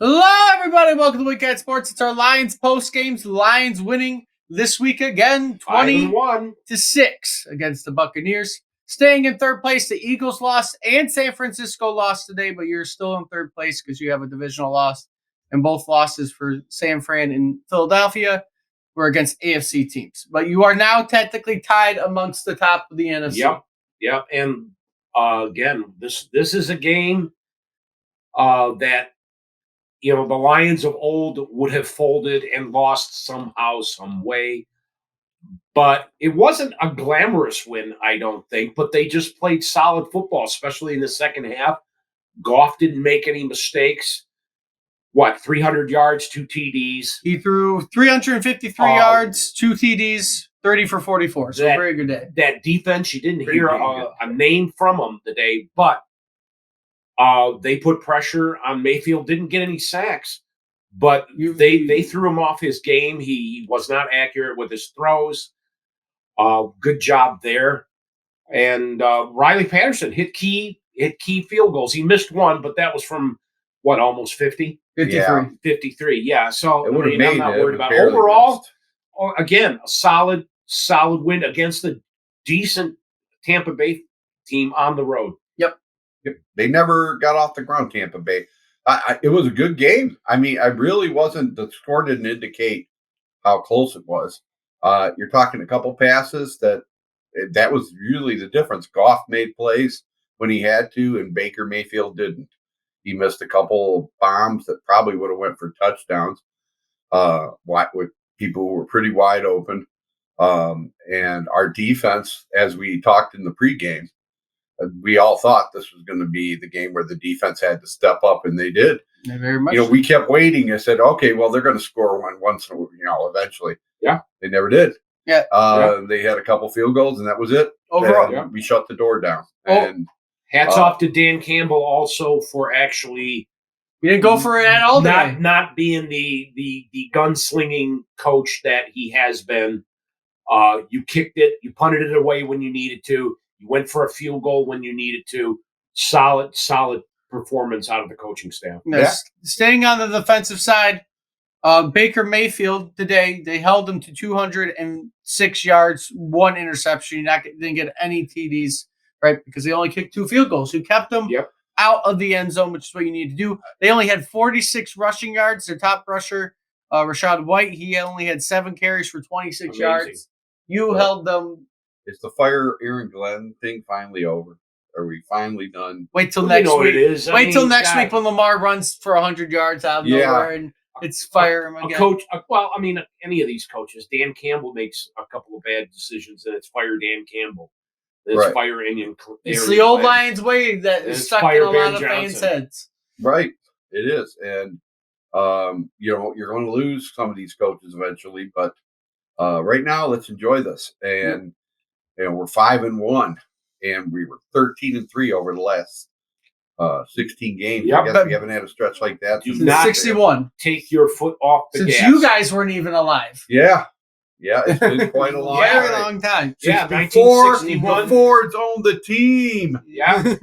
Hello, everybody. Welcome to Weekend Sports. It's our Lions post games. Lions winning this week again, 20-6 against the Buccaneers. Staying in third place, the Eagles lost and San Francisco lost today, but you're still in third place because you have a divisional loss. And both losses for San Fran and Philadelphia were against AFC teams. But you are now technically tied amongst the top of the NFC. Yep. And again, this is a game that the Lions of old would have folded and lost somehow, some way. But it wasn't a glamorous win, I don't think. But they just played solid football, especially in the second half. Goff didn't make any mistakes. 300 yards, 2 TDs. He threw 353 yards, 2 TDs, 30 for 44. So very good day. That defense, you didn't hear a name from them today, but they put pressure on Mayfield. Didn't get any sacks, but they threw him off his game. He was not accurate with his throws. Good job there. And Riley Patterson hit key field goals. He missed one, but that was from almost 50? 53. Yeah. So I'm not worried about it. Overall, again, a solid win against the decent Tampa Bay team on the road. Yep. They never got off the ground, Tampa Bay. It was a good game. I really wasn't. The score didn't indicate how close it was. You're talking a couple passes that was really the difference. Goff made plays when he had to, and Baker Mayfield didn't. He missed a couple bombs that probably would have went for touchdowns. With people who were pretty wide open. And our defense, as we talked in the pregame, we all thought this was going to be the game where the defense had to step up, and they did. Yeah, very much. We kept waiting and said, okay, well, they're going to score once, eventually. Yeah. They never did. Yeah. They had a couple field goals, and that was it. Overall, we shut the door down. And hats off to Dan Campbell also for actually. We didn't go for it at all today. Not being the gunslinging coach that he has been. You kicked it. You punted it away when you needed to. You went for a field goal when you needed to. Solid performance out of the coaching staff. Yeah. Staying on the defensive side, Baker Mayfield today, they held him to 206 yards, 1 interception. Didn't get any TDs, right? Because they only kicked 2 field goals. You kept them out of the end zone, which is what you need to do. They only had 46 rushing yards. Their top rusher, Rachaad White, he only had 7 carries for 26 yards. You held them. Is the fire Aaron Glenn thing finally over? Are we finally done? Wait till next week. Wait till next week when Lamar runs for 100 yards out of nowhere and it's fire him again. A coach, any of these coaches, Dan Campbell makes a couple of bad decisions, and it's fire Dan Campbell. It's fire Onion. It's the old Lions way that is stuck in a lot of fans' heads. Right. It is. And, you're going to lose some of these coaches eventually, but right now, let's enjoy this. And we're 5-1, and we were 13-3 over the last 16 games. Yep. I guess we haven't had a stretch like that since 61. Take your foot off the gas. Since you guys weren't even alive. Yeah, it's been quite a long very long time. Yeah, before Fords owned the team. Yeah.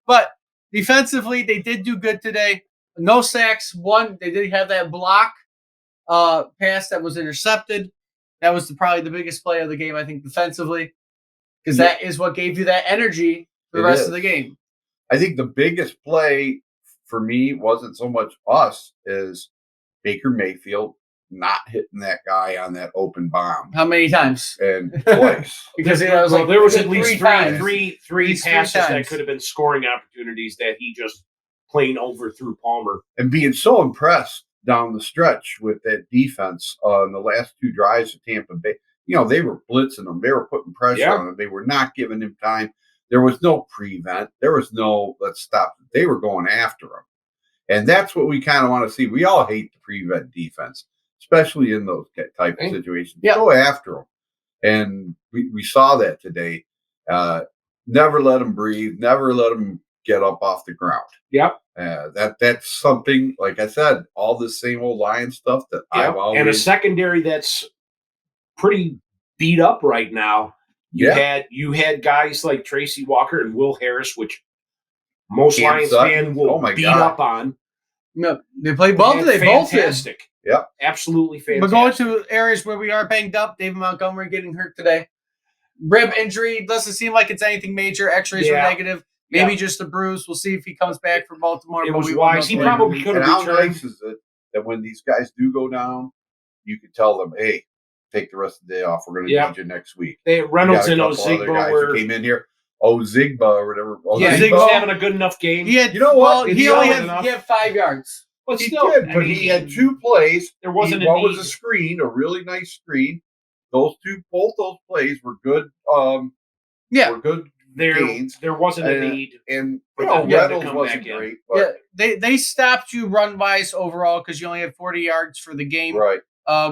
But defensively, they did do good today. No sacks. They did have that block pass that was intercepted. That was probably the biggest play of the game, I think, defensively, because that is what gave you that energy for the rest of the game. I think the biggest play for me wasn't so much us as Baker Mayfield not hitting that guy on that open bomb. How many times? And twice. Because there was at least three passes that could have been scoring opportunities that he just plain overthrew Palmer. And being so impressed down the stretch with that defense on the last 2 drives of Tampa Bay. They were blitzing them. They were putting pressure on them. They were not giving him time. There was no prevent. There was no let's stop. They were going after him. And that's what we kind of want to see. We all hate the prevent defense, especially in those type of situations. Yeah. Go after them. And we saw that today. Never let them breathe. Never let them get up off the ground. Yep. That's something, like I said, all the same old Lion stuff that I've always... And a secondary that's pretty beat up right now. You had guys like Tracy Walker and Will Harris, which most Lions fans will beat up on. No, they played both. They both did. Fantastic. Yeah. Absolutely fantastic. We're going to areas where we are banged up. David Montgomery getting hurt today. Rib injury. Doesn't seem like it's anything major. X-rays were negative. Maybe just a bruise. We'll see if he comes back for Baltimore. It was wise. He probably could have returned. How nice is it that when these guys do go down, you can tell them, hey, take the rest of the day off. We're going to need you next week. Reynolds and Ozigbo came in here. Zigba or whatever. He was having a good enough game. He had, you know what? He only had 5 yards. But still, but he had 2 plays. There wasn't what was a screen, a really nice screen. Both those plays were good. Were good gains. There wasn't a need, and Reynolds wasn't great. But they stopped you run wise overall because you only had 40 yards for the game. Right.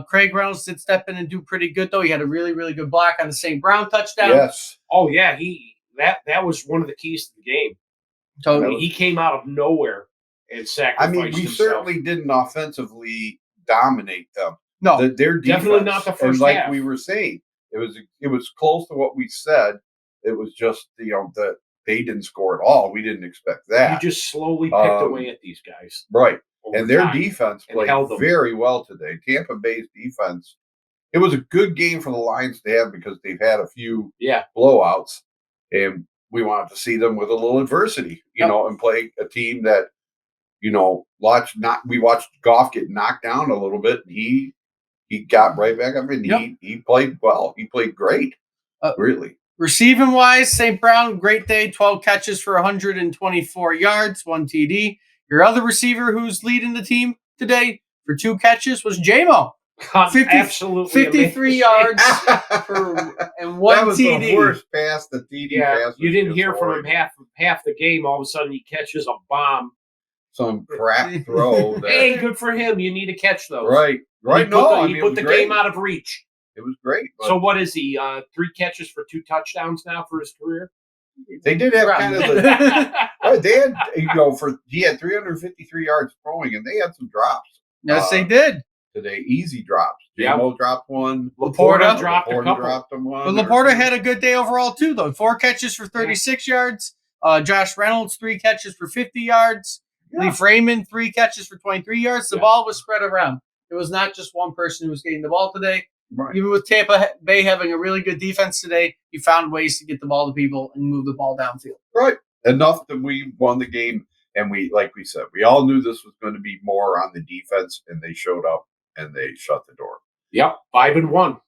Craig Reynolds did step in and do pretty good though. He had a really, really good block on the St. Brown touchdown. Yes. Oh yeah, that was one of the keys to the game. So he came out of nowhere and sacrificed himself. Certainly didn't offensively dominate them. No, their defense, definitely not the first like half. We were saying, it was close to what we said. It was just that they didn't score at all. We didn't expect that. You just slowly picked away at these guys, right? And their defense played very well today. Tampa Bay's defense. It was a good game for the Lions to have because they've had a few blowouts, and we wanted to see them with a little adversity, and play a team that, we watched Goff get knocked down a little bit, and he got right back up, and he played well. He played great, really. Receiving wise, St. Brown, great day, 12 catches for 124 yards, 1 TD. Your other receiver who's leading the team today for 2 catches was J-Mo. Absolutely 53 yards and 1 that was TD. The worst pass, the TD pass. You didn't hear from him half the game. All of a sudden, he catches a bomb. Some crap throw. Hey, good for him. You need to catch those. Right. He put the game out of reach. It was great. So what is he? 3 catches for 2 touchdowns now for his career? They did have kind of they had he had 353 yards throwing, and they had some drops. Yes, they did today. Easy drops. J-Mo dropped one. Laporta dropped a couple. Dropped him one. But Laporta had a good day overall too, though. 4 catches for 36 yards. Josh Reynolds 3 catches for 50 yards. Leaf Raymond 3 catches for 23 yards. The ball was spread around. It was not just one person who was getting the ball today. Right. Even with Tampa Bay having a really good defense today, he found ways to get the ball to people and move the ball downfield. Right. Enough that we won the game, and like we said, we all knew this was going to be more on the defense, and they showed up and they shut the door. Yep, 5-1.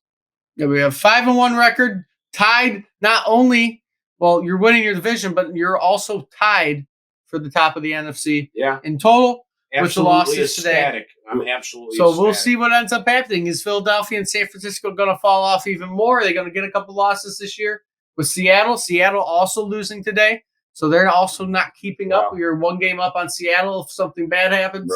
Yeah, we have 5-1 record, tied. Not only, you're winning your division, but you're also tied for the top of the NFC. Yeah, in total. Absolutely with the losses ecstatic. today. I'm absolutely So ecstatic. We'll see what ends up happening. Is Philadelphia and San Francisco going to fall off even more? Are they going to get a couple losses this year? With Seattle also losing today. So they're also not keeping up. You're 1 game up on Seattle if something bad happens.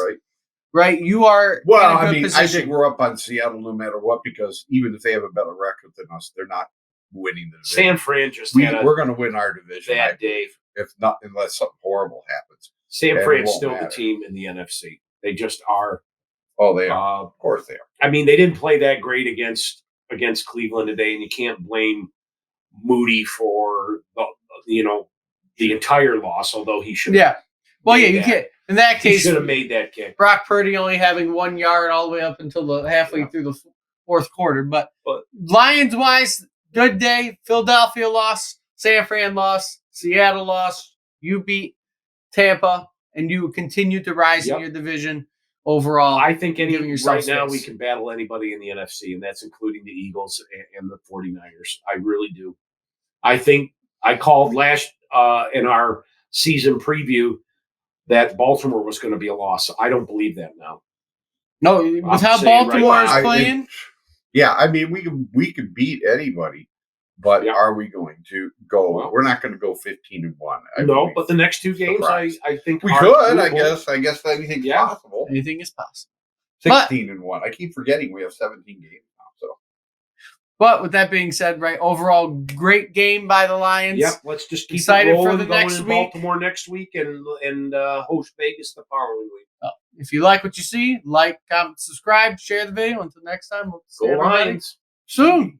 Right? You are in a good position. I think we're up on Seattle no matter what, because even if they have a better record than us, they're not winning the division. San Fran just we're going to win our division. Bad day. If not, unless something horrible happens. San Fran's still the team in the NFC. They just are. Oh, they are. Of course they are. I mean, they didn't play that great against Cleveland today, and you can't blame Moody for the entire loss, although he should. Yeah. Well, you can't. In that case, he should have made that kick. Brock Purdy only having 1 yard all the way up until halfway through the 4th quarter. But Lions wise, good day. Philadelphia lost. San Fran lost. Seattle lost. You beat Tampa, and you continue to rise in your division overall. I think right now we can battle anybody in the NFC, and that's including the Eagles and the 49ers. I really do. I think I called last in our season preview that Baltimore was going to be a loss. I don't believe that now. No, with how Baltimore is playing. I mean, we can beat anybody. But are we going to go? Well, we're not going to go 15-1. But the next 2 games, I think we could. I guess anything's possible. Anything is possible. 16-1. I keep forgetting we have 17 games now. So, but with that being said, overall, great game by the Lions. Yep. Let's just keep excited for the next week. Baltimore next week and host Vegas the following week. If you like what you see, like, comment, subscribe, share the video. Until next time, we'll see you soon.